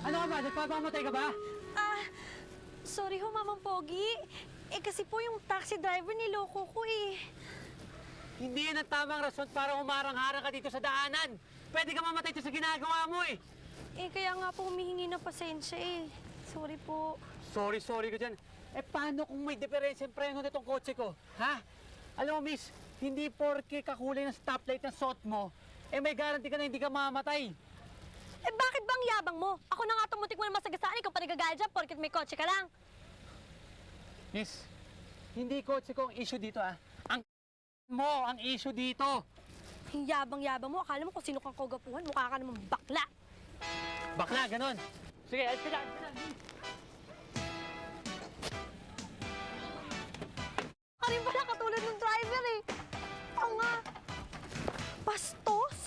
Ano ka ba? Nagpapamatay ka ba? Sorry ho, Mamang Pogi. Kasi po yung taxi driver niloko ko eh. Hindi yan ang tamang rason para humarang-harang ka dito sa daanan. Pwede ka mamatay dito sa ginagawa mo eh. Kaya nga po humihingi ng pasensya eh. Sorry po. Sorry ka dyan. Paano kung may diferensya yung preno nitong kotse ko? Ha? Alam mo, miss, hindi porke kakulay ng stoplight ng suot mo, may guarantee ka na hindi ka mamamatay. Bakit bang yabang mo? Ako na nga tumutik mo ng masagasaan, ikaw pa nagagalit dyan porket may kotse ka lang. Miss, hindi kotse ko ang issue dito, ha? Ang issue dito. Yabang-yabang mo, akala mo kung sino kang kagapuhan, mukha ka naman bakla. Bakla, ganun. Sige, alis ka na. Ka rin pala katulad ng driver eh. Oo nga. Bastos?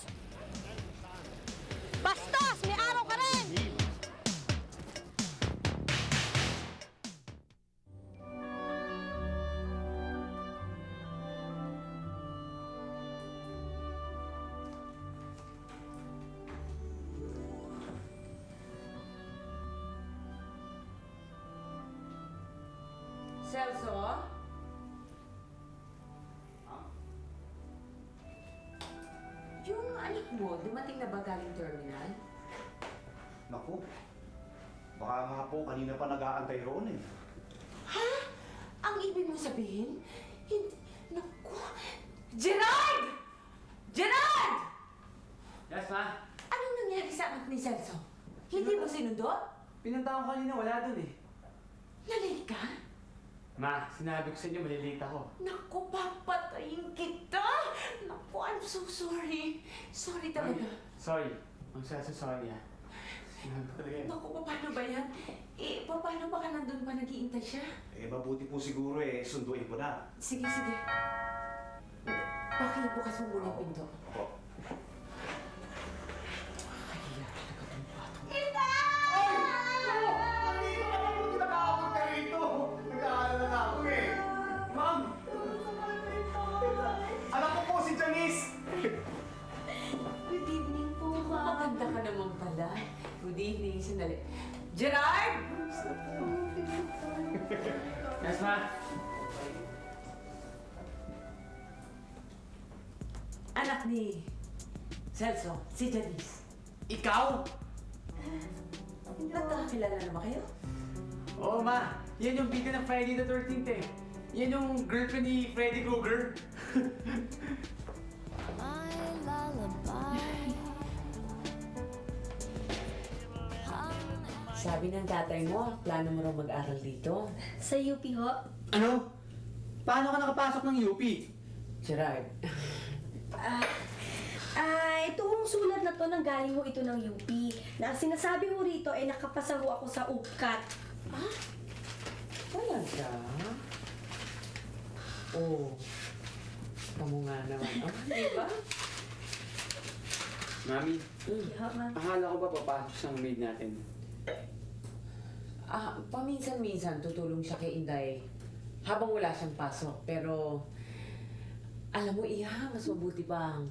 Bastos! May araw ka rin! Celso? Yung anik mo, dumating na ba galing terminal? Naku, baka nga po kanina pa nag-aantay roon eh. Ha? Ang ibig mo sabihin? Hindi... Naku... Gerard! Gerard! Yes, ma? Anong nangyari sa anak ni Celso? Hindi mo sinundo? Pinunta ko kanina, wala dun eh. Nalate ka? Ma, sinabi ko sa inyo, malilate ako. Naku, papatayin kita! Naku, I'm so sorry. Sorry talaga. Sorry. Ang sorry ah. Sinabi ko talaga Naku, paano ba yan? Paano ba ka nandun pa nag-iintay siya? Mabuti po siguro sunduin ko na. Sige, sige. Pakibukas mo muna yung pinto. Opo. Ma'am! Anak ko po si Janice! Good evening po, ma'am. Maganda ka naman pala. Good evening, sandali. Gerard! Yes, ma? Anak ni Celso, si Janice. Ikaw? Nagkakakilala na ba kayo? Oo, ma. Yan yung video ng Friday the 13th eh. Yan yung girlfriend ni Freddy Krueger. My lullaby. Sabi ng tatay mo, plano mo raw mag-aral dito. Sa UP ho? Ano? Paano ka nakapasok ng UP? Gerard, Ito hong sulat na to, nanggaling ho ito ng UP. Na ang sinasabi ho rito ay nakapasa ho ako sa UPCAT. talaga? Oh, kamu nga naman. Di ba? Mami, Ha, ma? akala ko ba papasok siyang maid natin? Paminsan-minsan tutulong siya kay Inday habang wala siyang pasok. Pero, alam mo, Iha, mas mabuti pang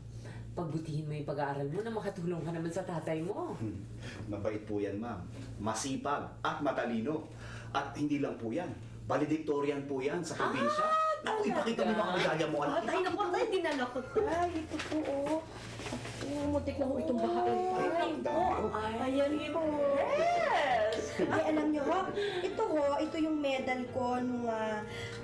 pagbutihin mo yung pag-aaral mo na makatulong ka naman sa tatay mo. Mabait po yan, ma'am. Masipag at matalino. At hindi lang po yan. Valedictorian po yan sa probinsya. Naku, ipakita mo mga medalya mo, anak. Tay, naku, tay, dinala ko, tay. Ito po, oh. Muntik na ho itong bahaan, tay. Ayan po. Yes! Ay, alam niyo ho, ito yung medal ko nung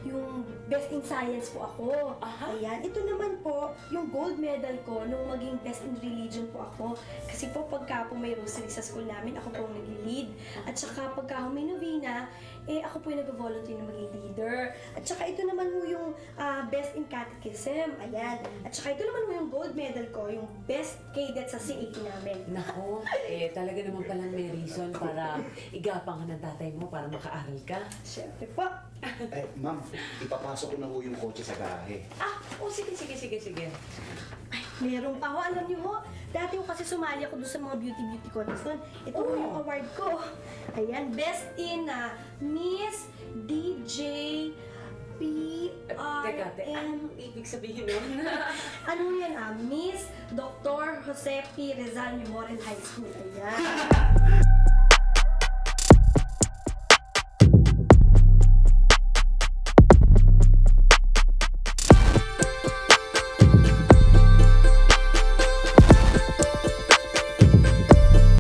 yung Best in Science po ako. Ayan, ito naman po, yung gold medal ko nung maging Best in Religion po ako. Kasi po, pagka po may rosary sa school namin, ako po ang nag-lead. At saka pagka may novena, ako po yung nag-volunteer na maging leader. At saka ito naman po yung Best in Catechism. Ayan. At saka ito naman po yung gold medal ko, yung Best Cadet sa CAT namin. Nako, talaga naman palang may reason para igapang ka ng tatay mo para makaaral ka. Siyempre po. Ma'am, ipapasok ko na po yung kotse sa garahe. Sige. Meron pa ho, alam niyo ho, dati ko kasi sumali ako doon sa mga beauty contest doon. Ito ho yung award ko. Ayan, Best in Miss DJ Teka, PRM. anong ibig sabihin nun? Ano yan Miss Dr. Jose P. Rizal Memorial High School. Ayan.